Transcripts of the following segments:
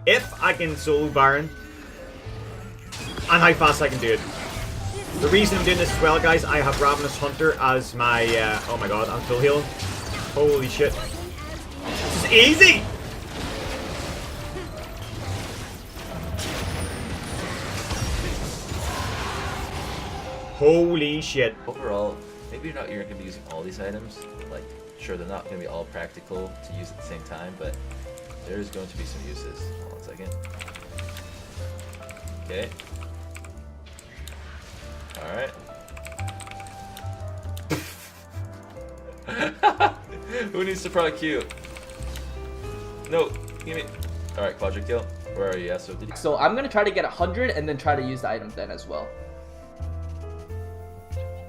if I can solo Baron, and how fast I can do it. The reason I'm doing this as well, guys, I have Ravenous Hunter as my, oh my god, I'm full healing. Holy shit. This is easy! Holy shit. Overall, maybe you're going to be using all these items. Like, sure, they're not going to be all practical to use at the same time, but there's going to be some uses. Hold on a second. Okay. Alright. Who needs to proc Q? No, give me. Alright, Quadra kill. Where are you? Yeah, so I'm gonna try to get 100 and then try to use the items then as well.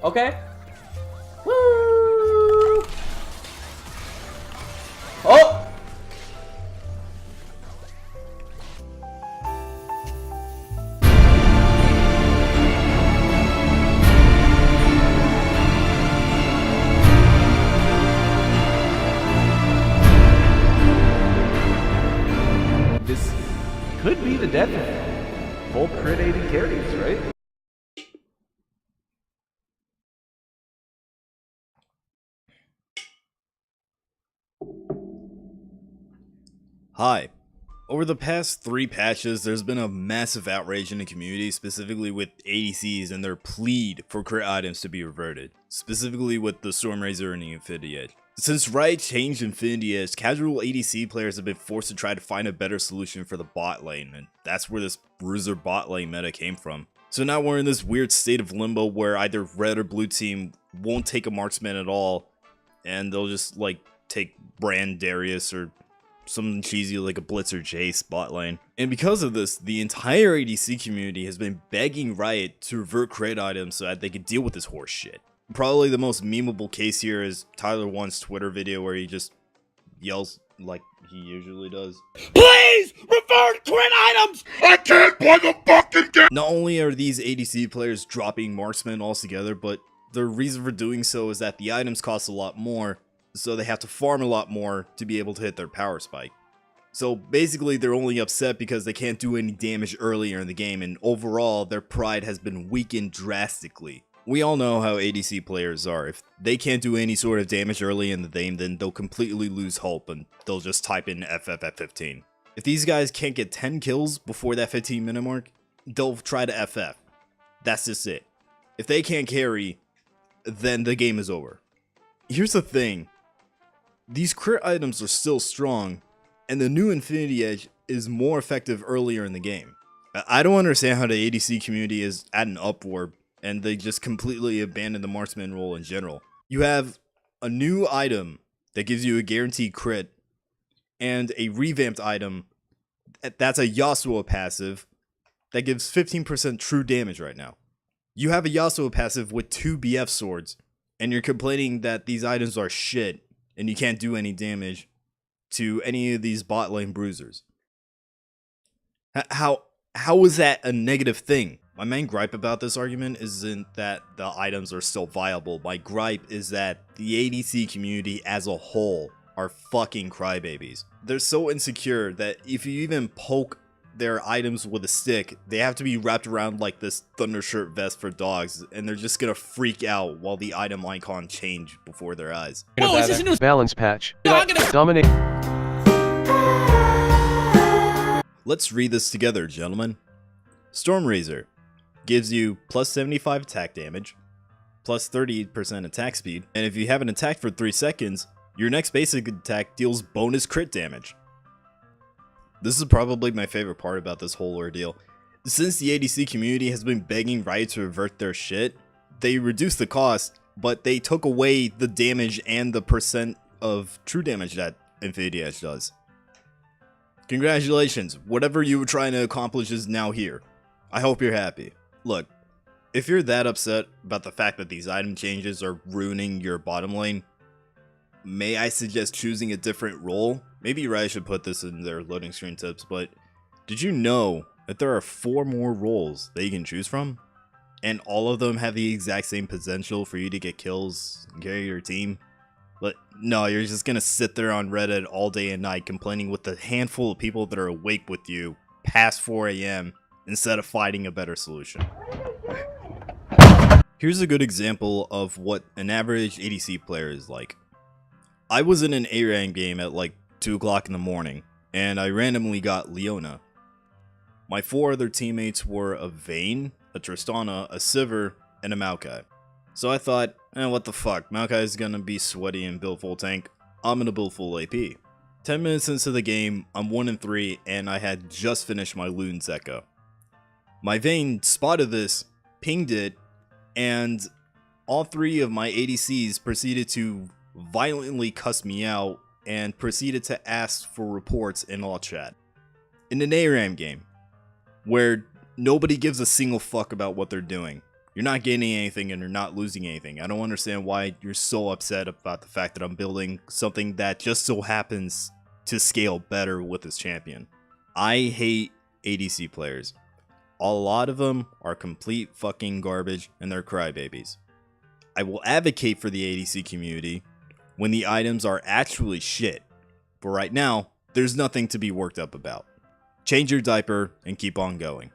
Okay. Woo! Oh! This could be the death of full crit 80 carries, right? Hi. Over the past 3 patches, there's been a massive outrage in the community, specifically with ADCs and their plead for crit items to be reverted, specifically with the Stormrazor and the Infinity Edge. Since Riot changed Infinity Edge, casual ADC players have been forced to try to find a better solution for the bot lane, and that's where this bruiser bot lane meta came from. So now we're in this weird state of limbo where either red or blue team won't take a marksman at all, and they'll just like take Brand Darius or something cheesy like a Blitzer Jace bot lane. And because of this, the entire ADC community has been begging Riot to revert crit items so that they could deal with this horse shit. Probably the most memeable case here is Tyler One's Twitter video where he just yells like he usually does. Please revert crit items! I can't play the fucking game! Not only are these ADC players dropping marksmen altogether, but the reason for doing so is that the items cost a lot more, so they have to farm a lot more to be able to hit their power spike. So basically they're only upset because they can't do any damage earlier in the game, and overall their pride has been weakened drastically. We all know how ADC players are. If they can't do any sort of damage early in the game, then they'll completely lose hope and they'll just type in FF at 15. If these guys can't get 10 kills before that 15 minute mark, they'll try to FF. That's just it. If they can't carry, then the game is over. Here's the thing. These crit items are still strong, and the new Infinity Edge is more effective earlier in the game. I don't understand how the ADC community is at an uproar, and they just completely abandon the marksman role in general. You have a new item that gives you a guaranteed crit, and a revamped item that's a Yasuo passive that gives 15% true damage right now. You have a Yasuo passive with 2 BF swords, and you're complaining that these items are shit, and you can't do any damage to any of these bot lane bruisers. How is that a negative thing? My main gripe about this argument isn't that the items are still viable. My gripe is that the ADC community as a whole are fucking crybabies. They're so insecure that if you even poke their items with a stick, they have to be wrapped around like this Thundershirt vest for dogs, and they're just gonna freak out while the item icon change before their eyes. Oh, is this a new balance patch? No, I'm gonna Dominate. Let's read this together, gentlemen. Stormrazor gives you plus 75 attack damage, plus 30% attack speed, and if you haven't attacked for 3 seconds, your next basic attack deals bonus crit damage. This is probably my favorite part about this whole ordeal. Since the ADC community has been begging Riot to revert their shit, they reduced the cost, but they took away the damage and the percent of true damage that Infinity Edge does. Congratulations, whatever you were trying to accomplish is now here. I hope you're happy. Look, if you're that upset about the fact that these item changes are ruining your bottom lane, may I suggest choosing a different role? Maybe Riot should put this in their loading screen tips, but did you know that there are 4 more roles that you can choose from? And all of them have the exact same potential for you to get kills and carry your team? But no, you're just gonna sit there on Reddit all day and night complaining with the handful of people that are awake with you past 4 a.m. instead of finding a better solution. Here's a good example of what an average ADC player is like. I was in an A-rank game at like 2 o'clock in the morning, and I randomly got Leona. My 4 other teammates were a Vayne, a Tristana, a Sivir, and a Maokai. So I thought, what the fuck, Maokai is gonna be sweaty and build full tank, I'm gonna build full AP. 10 minutes into the game, I'm 1-3, and I had just finished my Luden's Echo. My Vayne spotted this, pinged it, and all 3 of my ADCs proceeded to violently cuss me out and proceeded to ask for reports in all chat. In an ARAM game, where nobody gives a single fuck about what they're doing, you're not gaining anything and you're not losing anything. I don't understand why you're so upset about the fact that I'm building something that just so happens to scale better with this champion. I hate ADC players. A lot of them are complete fucking garbage and they're crybabies. I will advocate for the ADC community when the items are actually shit. But right now, there's nothing to be worked up about. Change your diaper and keep on going.